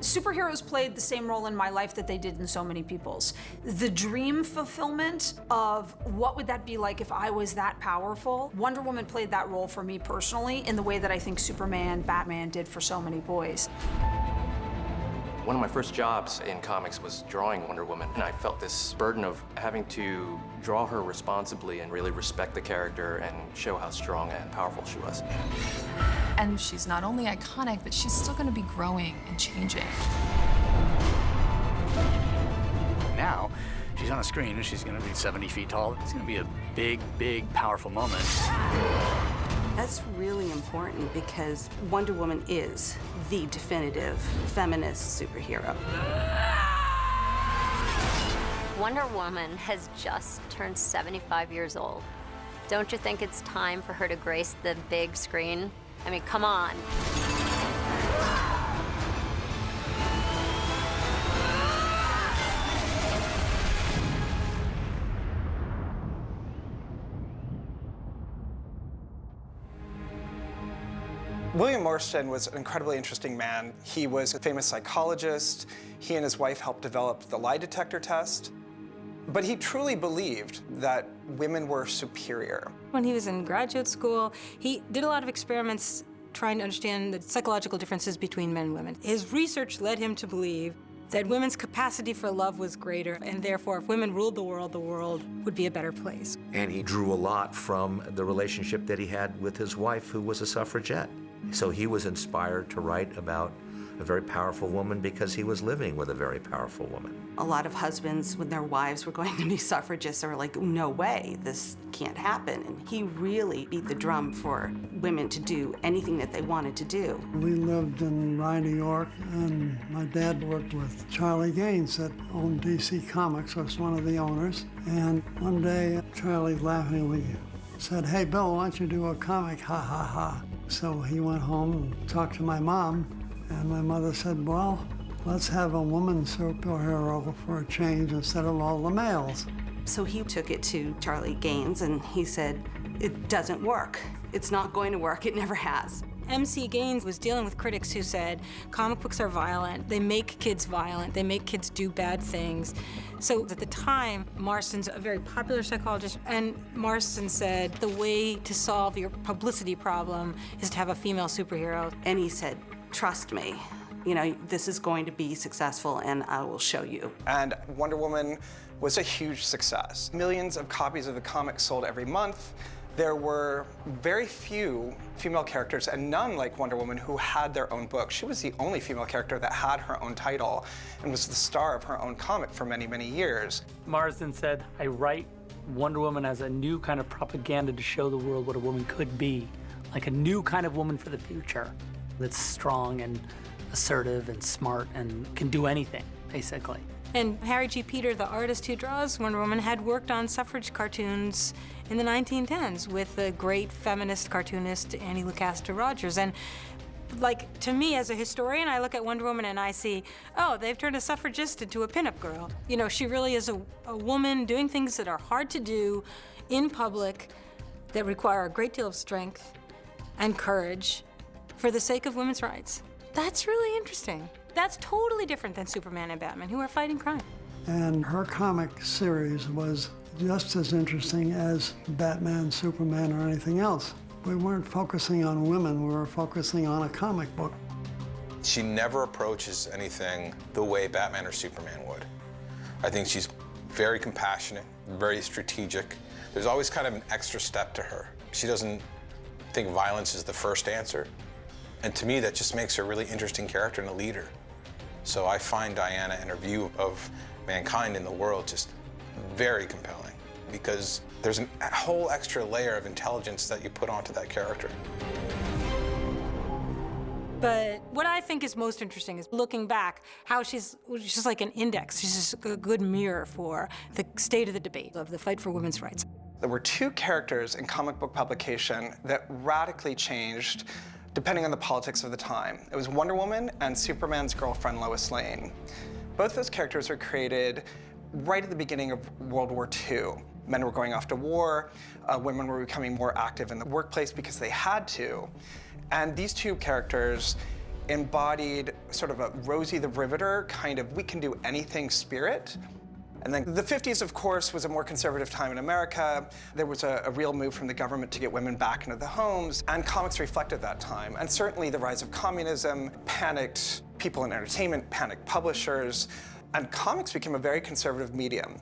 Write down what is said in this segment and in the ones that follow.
Superheroes played the same role in my life that they did in so many people's. The dream fulfillment of what would that be like if I was that powerful? Wonder Woman played that role for me personally in the way that I think Superman, Batman did for so many boys. One of my first jobs in comics was drawing Wonder Woman, and I felt this burden of having to draw her responsibly and really respect the character and show how strong and powerful she was. And she's not only iconic, but she's still going to be growing and changing. Now, she's on a screen and she's going to be 70 feet tall. It's going to be a big, big, powerful moment. That's really important because Wonder Woman is the definitive feminist superhero. Wonder Woman has just turned 75 years old. Don't you think it's time for her to grace the big screen? I mean, come on. William Marston was an incredibly interesting man. He was a famous psychologist. He and his wife helped develop the lie detector test. But he truly believed that women were superior. When he was in graduate school, he did a lot of experiments trying to understand the psychological differences between men and women. His research led him to believe that women's capacity for love was greater, and therefore, if women ruled the world would be a better place. And he drew a lot from the relationship that he had with his wife, who was a suffragette. So he was inspired to write about a very powerful woman because he was living with a very powerful woman. A lot of husbands, when their wives were going to be suffragists, are like, no way, this can't happen. And he really beat the drum for women to do anything that they wanted to do. We lived in Rye, New York, and my dad worked with Charlie Gaines that owned DC Comics, was one of the owners. And one day, Charlie laughingly said, "Hey, Bill, why don't you do a comic, ha, ha, ha." So he went home and talked to my mom, and my mother said, well, let's have a woman superhero for a change instead of all the males. So he took it to Charlie Gaines, and he said, it doesn't work. It's not going to work. It never has. MC Gaines was dealing with critics who said, comic books are violent, they make kids violent, they make kids do bad things. So at the time, Marston's a very popular psychologist, and Marston said, the way to solve your publicity problem is to have a female superhero. And he said, trust me, you know, this is going to be successful, and I will show you. And Wonder Woman was a huge success. Millions of copies of the comic sold every month. There were very few female characters, and none like Wonder Woman, who had their own book. She was the only female character that had her own title and was the star of her own comic for many, many years. Marsden said, I write Wonder Woman as a new kind of propaganda to show the world what a woman could be, like a new kind of woman for the future that's strong and assertive and smart and can do anything, basically. And Harry G. Peter, the artist who draws Wonder Woman, had worked on suffrage cartoons in the 1910s with the great feminist cartoonist Annie Lucasta Rogers. And like, to me as a historian, I look at Wonder Woman and I see, oh, they've turned a suffragist into a pinup girl. You know, she really is a woman doing things that are hard to do in public that require a great deal of strength and courage for the sake of women's rights. That's really interesting. That's totally different than Superman and Batman, who are fighting crime. And her comic series was just as interesting as Batman, Superman, or anything else. We weren't focusing on women, we were focusing on a comic book. She never approaches anything the way Batman or Superman would. I think she's very compassionate, very strategic. There's always kind of an extra step to her. She doesn't think violence is the first answer. And to me, that just makes her a really interesting character and a leader. So I find Diana and her view of mankind in the world just very compelling, because there's a whole extra layer of intelligence that you put onto that character. But what I think is most interesting is looking back, how she's just like an index. She's just a good mirror for the state of the debate of the fight for women's rights. There were two characters in comic book publication that radically changed depending on the politics of the time. It was Wonder Woman and Superman's girlfriend, Lois Lane. Both those characters were created right at the beginning of World War II. Men were going off to war, women were becoming more active in the workplace because they had to. And these two characters embodied sort of a Rosie the Riveter kind of we can do anything spirit. And then the 50s, of course, was a more conservative time in America. There was a real move from the government to get women back into the homes, and comics reflected that time. And certainly the rise of communism panicked people in entertainment, panicked publishers, and comics became a very conservative medium.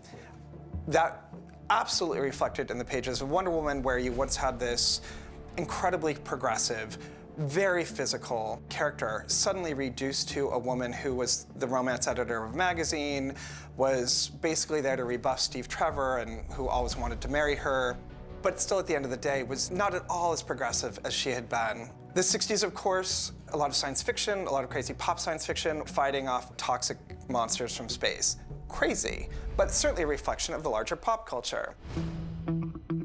That absolutely reflected in the pages of Wonder Woman, where you once had this incredibly progressive, very physical character suddenly reduced to a woman who was the romance editor of a magazine, was basically there to rebuff Steve Trevor and who always wanted to marry her, but still at the end of the day was not at all as progressive as she had been. The 60s, of course, a lot of science fiction, a lot of crazy pop science fiction, fighting off toxic monsters from space. Crazy, but certainly a reflection of the larger pop culture.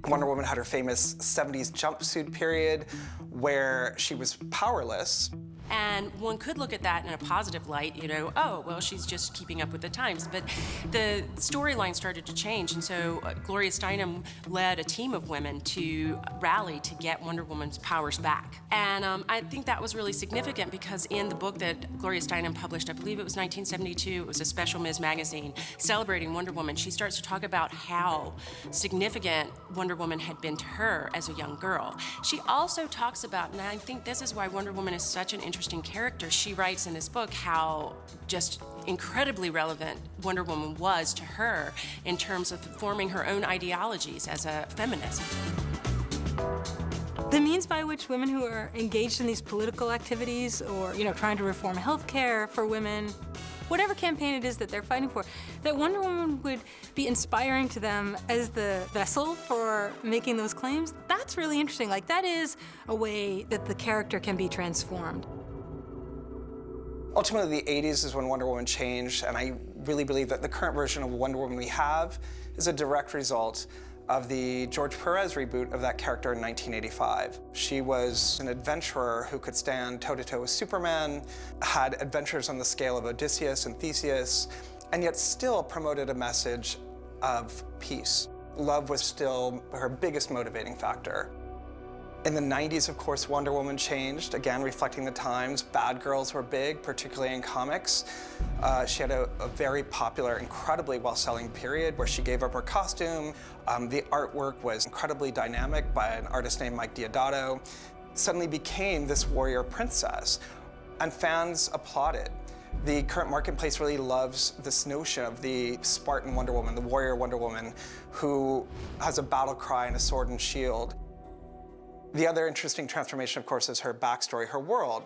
Wonder Woman had her famous 70s jumpsuit period where she was powerless. And one could look at that in a positive light, you know, oh, well, she's just keeping up with the times. But the storyline started to change, and so Gloria Steinem led a team of women to rally to get Wonder Woman's powers back. And I think that was really significant because in the book that Gloria Steinem published, I believe it was 1972, it was a special Ms. magazine celebrating Wonder Woman, she starts to talk about how significant Wonder Woman had been to her as a young girl. She also talks about, and I think this is why Wonder Woman is such an interesting character. She writes in this book how just incredibly relevant Wonder Woman was to her in terms of forming her own ideologies as a feminist. The means by which women who are engaged in these political activities or, you know, trying to reform healthcare for women, whatever campaign it is that they're fighting for, that Wonder Woman would be inspiring to them as the vessel for making those claims, that's really interesting. Like, that is a way that the character can be transformed. Ultimately, the 80s is when Wonder Woman changed, and I really believe that the current version of Wonder Woman we have is a direct result of the George Perez reboot of that character in 1985. She was an adventurer who could stand toe-to-toe with Superman, had adventures on the scale of Odysseus and Theseus, and yet still promoted a message of peace. Love was still her biggest motivating factor. In the 90s, of course, Wonder Woman changed, again, reflecting the times. Bad girls were big, particularly in comics. She had a very popular, incredibly well-selling period where she gave up her costume. The artwork was incredibly dynamic by an artist named Mike Deodato. Suddenly became this warrior princess, and fans applauded. The current marketplace really loves this notion of the Spartan Wonder Woman, the warrior Wonder Woman, who has a battle cry and a sword and shield. The other interesting transformation, of course, is her backstory, her world.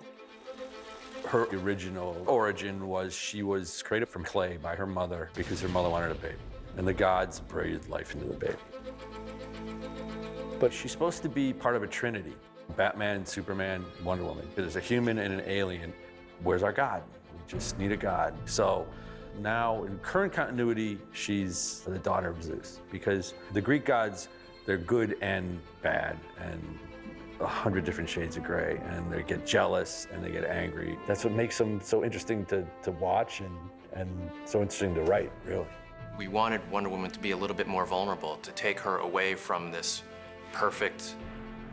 Her original origin was she was created from clay by her mother because her mother wanted a baby, and the gods breathed life into the baby. But she's supposed to be part of a trinity: Batman, Superman, Wonder Woman. There's a human and an alien. Where's our god? We just need a god. So now, in current continuity, she's the daughter of Zeus, because the Greek gods, they're good and bad, and 100 different shades of gray, and they get jealous and they get angry. That's what makes them so interesting to watch and so interesting to write, really. We wanted Wonder Woman to be a little bit more vulnerable, to take her away from this perfect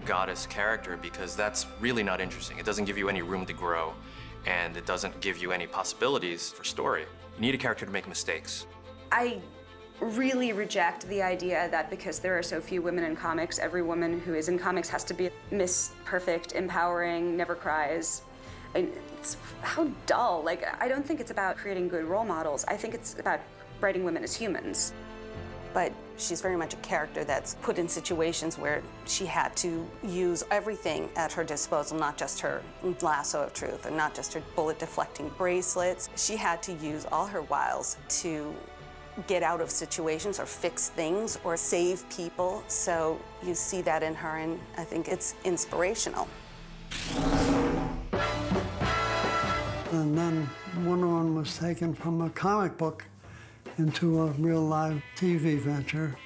goddess character, because that's really not interesting. It doesn't give you any room to grow, and it doesn't give you any possibilities for story. You need a character to make mistakes. I really reject the idea that because there are so few women in comics, every woman who is in comics has to be Miss Perfect, empowering, never cries. It's how dull. Like, I don't think it's about creating good role models. I think it's about writing women as humans. But she's very much a character that's put in situations where she had to use everything at her disposal, not just her lasso of truth, and not just her bullet-deflecting bracelets. She had to use all her wiles to get out of situations or fix things or save people. So you see that in her, and I think it's inspirational. And then Wonder Woman was taken from a comic book into a real live TV venture.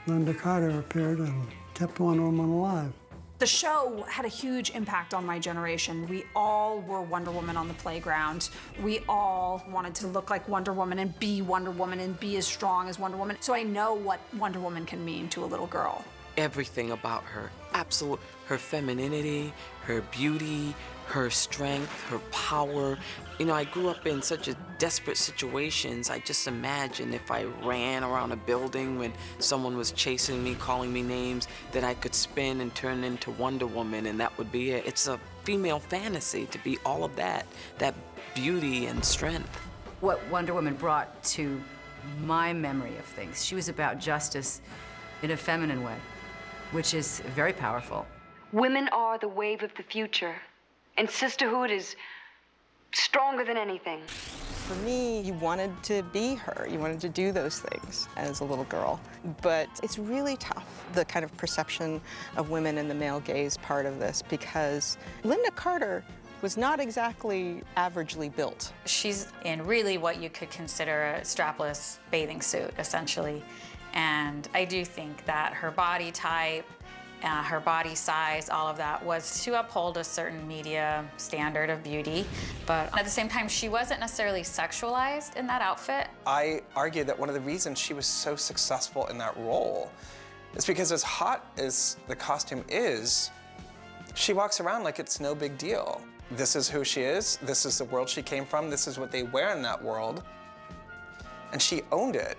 Linda Carter appeared and kept Wonder Woman alive. The show had a huge impact on my generation. We all were Wonder Woman on the playground. We all wanted to look like Wonder Woman and be as strong as Wonder Woman. So I know what Wonder Woman can mean to a little girl. Everything about her, her femininity, her beauty, her strength, her power. You know, I grew up in such a desperate situations. I just imagine if I ran around a building when someone was chasing me, calling me names, that I could spin and turn into Wonder Woman, and that would be it. It's a female fantasy to be all of that beauty and strength. What Wonder Woman brought to my memory of things, she was about justice in a feminine way, which is very powerful. Women are the wave of the future, and sisterhood is stronger than anything. For me, you wanted to be her. You wanted to do those things as a little girl. But it's really tough, the kind of perception of women in the male gaze part of this, because Linda Carter was not exactly averagely built. She's in really what you could consider a strapless bathing suit, essentially. And I do think that her body type, her body size, all of that was to uphold a certain media standard of beauty. But at the same time, she wasn't necessarily sexualized in that outfit. I argue that one of the reasons she was so successful in that role is because as hot as the costume is, she walks around like it's no big deal. This is who she is, this is the world she came from, this is what they wear in that world, and she owned it.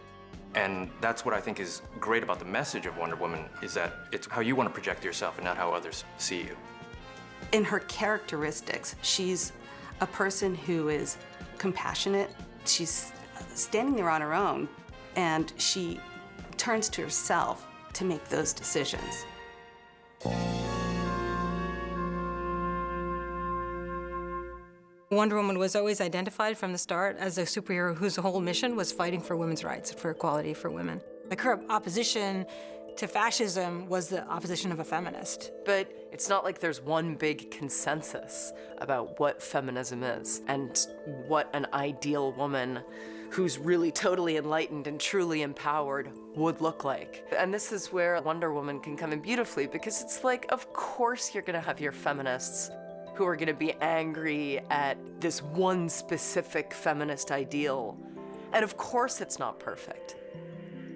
And that's what I think is great about the message of Wonder Woman, is that it's how you want to project yourself and not how others see you. In her characteristics, she's a person who is compassionate. She's standing there on her own, and she turns to herself to make those decisions. Wonder Woman was always identified from the start as a superhero whose whole mission was fighting for women's rights, for equality for women. Like, her opposition to fascism was the opposition of a feminist. But it's not like there's one big consensus about what feminism is and what an ideal woman who's really totally enlightened and truly empowered would look like. And this is where Wonder Woman can come in beautifully, because it's like, of course you're gonna have your feminists who are gonna be angry at this one specific feminist ideal. And of course it's not perfect.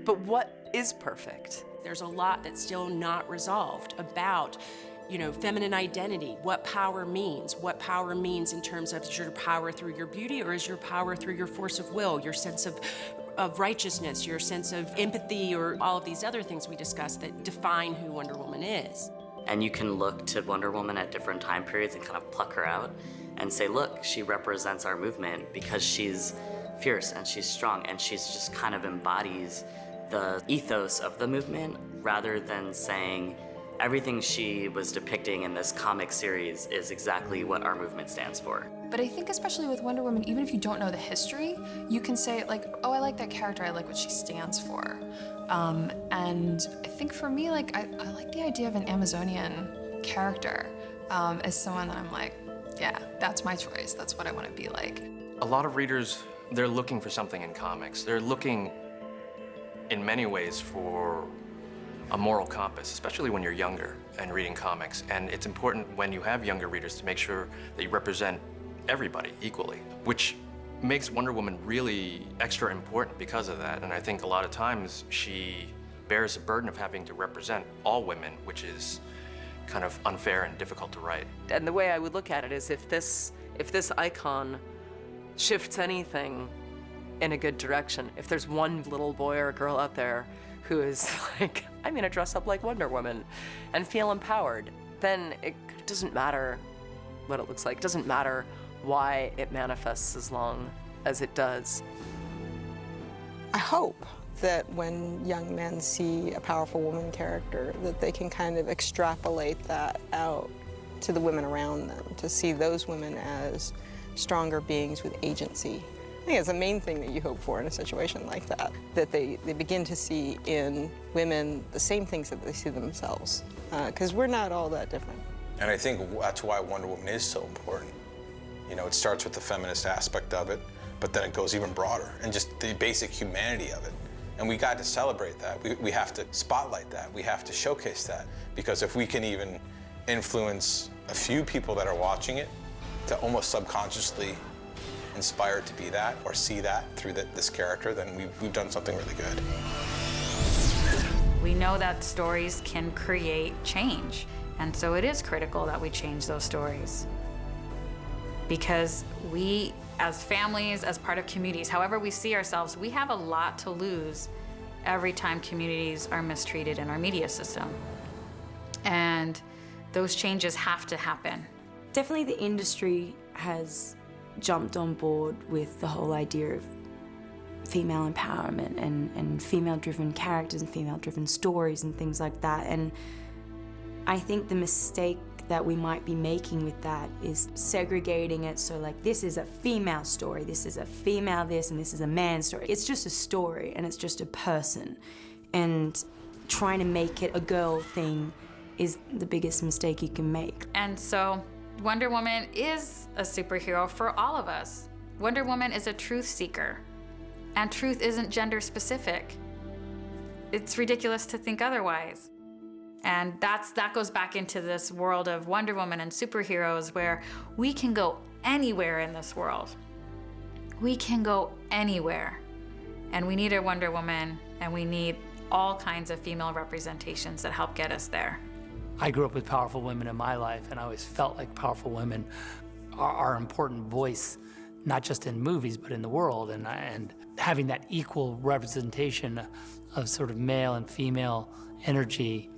But what is perfect? There's a lot that's still not resolved about, you know, feminine identity, what power means in terms of, is your power through your beauty, or is your power through your force of will, your sense of righteousness, your sense of empathy, or all of these other things we discussed that define who Wonder Woman is. And you can look to Wonder Woman at different time periods and kind of pluck her out and say, look, she represents our movement because she's fierce and she's strong and she's just kind of embodies the ethos of the movement, rather than saying everything she was depicting in this comic series is exactly what our movement stands for. But I think especially with Wonder Woman, even if you don't know the history, you can say like, oh, I like that character, I like what she stands for. And I think for me, like, I like the idea of an Amazonian character as someone that I'm like, yeah, that's my choice, that's what I want to be like. A lot of readers, they're looking for something in comics. They're looking in many ways for a moral compass, especially when you're younger and reading comics. And it's important when you have younger readers to make sure that you represent everybody equally, which makes Wonder Woman really extra important because of that. And I think a lot of times she bears the burden of having to represent all women, which is kind of unfair and difficult to write. And the way I would look at it is, if this icon shifts anything in a good direction, if there's one little boy or girl out there who is like, I'm gonna dress up like Wonder Woman and feel empowered, then it doesn't matter what it looks like. It doesn't matter why it manifests as long as it does. I hope that when young men see a powerful woman character, that they can kind of extrapolate that out to the women around them, to see those women as stronger beings with agency. I think it's the main thing that you hope for in a situation like that, that they begin to see in women the same things that they see themselves, because we're not all that different. And I think that's why Wonder Woman is so important. You know, it starts with the feminist aspect of it, but then it goes even broader, and just the basic humanity of it. And we got to celebrate that. We have to spotlight that. We have to showcase that. Because if we can even influence a few people that are watching it to almost subconsciously inspired to be that or see that through this character, then we've done something really good. We know that stories can create change, and so it is critical that we change those stories. because we, as families, as part of communities, however we see ourselves, we have a lot to lose every time communities are mistreated in our media system. And those changes have to happen. Definitely the industry has jumped on board with the whole idea of female empowerment and female-driven characters and female-driven stories and things like that. And I think the mistake that we might be making with that is segregating it so like this is a female story, this is a female this, and this is a man story. It's just a story and it's just a person. And trying to make it a girl thing is the biggest mistake you can make. And so Wonder Woman is a superhero for all of us. Wonder Woman is a truth seeker, and truth isn't gender specific. It's ridiculous to think otherwise. And that goes back into this world of Wonder Woman and superheroes where we can go anywhere in this world. We can go anywhere. And we need a Wonder Woman, and we need all kinds of female representations that help get us there. I grew up with powerful women in my life, and I always felt like powerful women are an important voice, not just in movies, but in the world. And having that equal representation of sort of male and female energy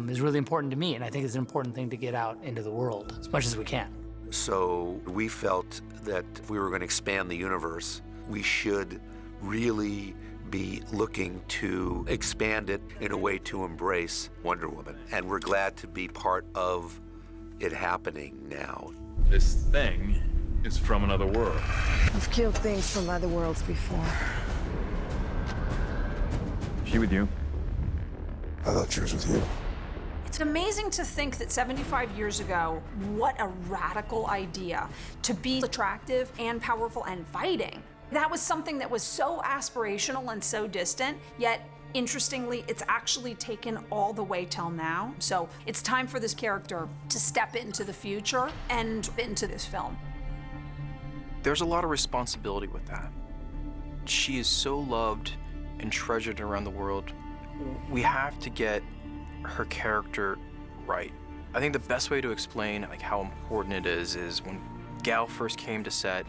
is really important to me, and I think it's an important thing to get out into the world as much as we can. So we felt that if we were going to expand the universe, we should really be looking to expand it in a way to embrace Wonder Woman. And we're glad to be part of it happening now. This thing is from another world. I've killed things from other worlds before. She with you? I thought she was with you. It's amazing to think that 75 years ago, what a radical idea to be attractive and powerful and fighting. That was something that was so aspirational and so distant, yet interestingly, it's actually taken all the way till now. So it's time for this character to step into the future and into this film. There's a lot of responsibility with that. She is so loved and treasured around the world. We have to get her character right. I think the best way to explain like how important it is when Gal first came to set,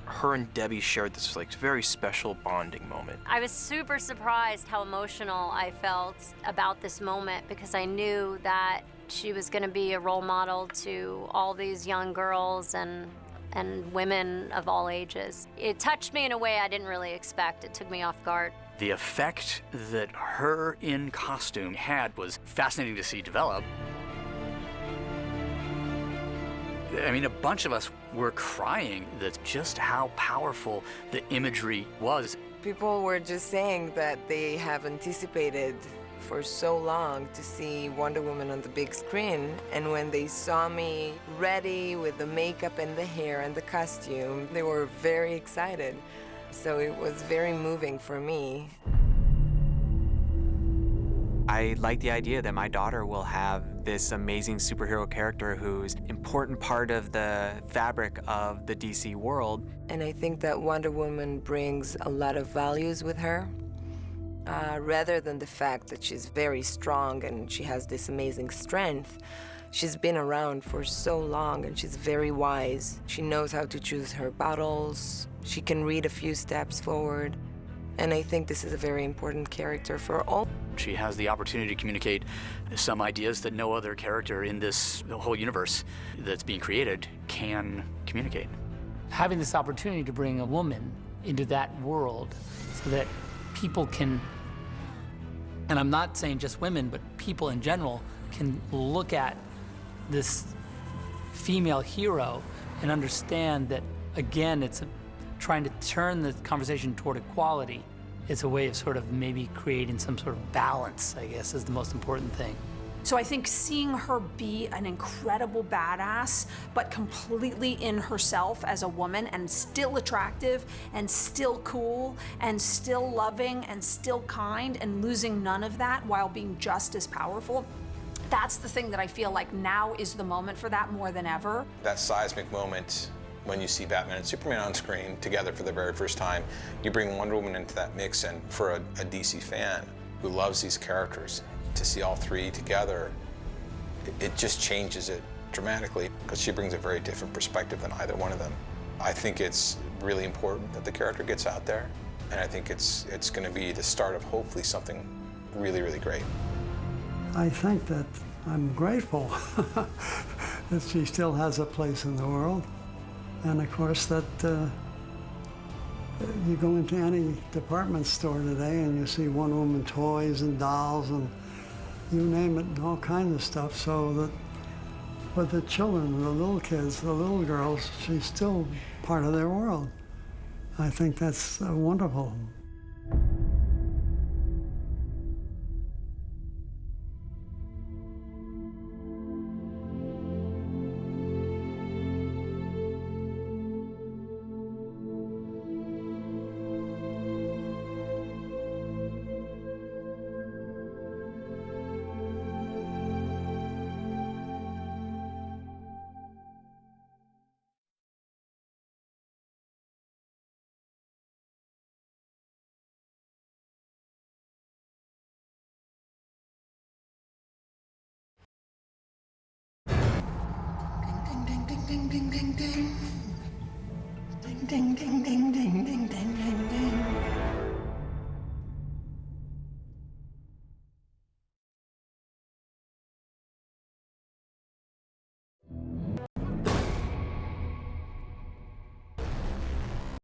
her and Debbie shared this like very special bonding moment. I was super surprised how emotional I felt about this moment because I knew that she was going to be a role model to all these young girls and women of all ages. It touched me in a way I didn't really expect. It took me off guard. The effect that her in costume had was fascinating to see develop. I mean, a bunch of us were crying. That's just how powerful the imagery was. People were just saying that they have anticipated for so long to see Wonder Woman on the big screen, and when they saw me ready with the makeup and the hair and the costume, they were very excited. So it was very moving for me. I like the idea that my daughter will have this amazing superhero character who's an important part of the fabric of the DC world. And I think that Wonder Woman brings a lot of values with her. Rather than the fact that she's very strong and she has this amazing strength, she's been around for so long and she's very wise. She knows how to choose her battles. She can read a few steps forward. And I think this is a very important character for all. She has the opportunity to communicate some ideas that no other character in this whole universe that's being created can communicate. Having this opportunity to bring a woman into that world so that people can, and I'm not saying just women, but people in general can look at this female hero and understand that, again, it's trying to turn the conversation toward equality. It's a way of sort of maybe creating some sort of balance, I guess, is the most important thing. So I think seeing her be an incredible badass, but completely in herself as a woman and still attractive and still cool and still loving and still kind and losing none of that while being just as powerful, that's the thing that I feel like now is the moment for that more than ever. That seismic moment when you see Batman and Superman on screen together for the very first time, you bring Wonder Woman into that mix, and for a DC fan who loves these characters, to see all three together, it just changes it dramatically because she brings a very different perspective than either one of them. I think it's really important that the character gets out there, and I think it's going to be the start of hopefully something really, really great. I think that I'm grateful that she still has a place in the world, and of course that you go into any department store today and you see Wonder Woman toys and dolls and you name it, all kinds of stuff, so that with the children, the little kids, the little girls, she's still part of their world. I think that's wonderful. Ding, ding, ding, ding. Ding, ding, ding, ding, ding, ding, ding, ding.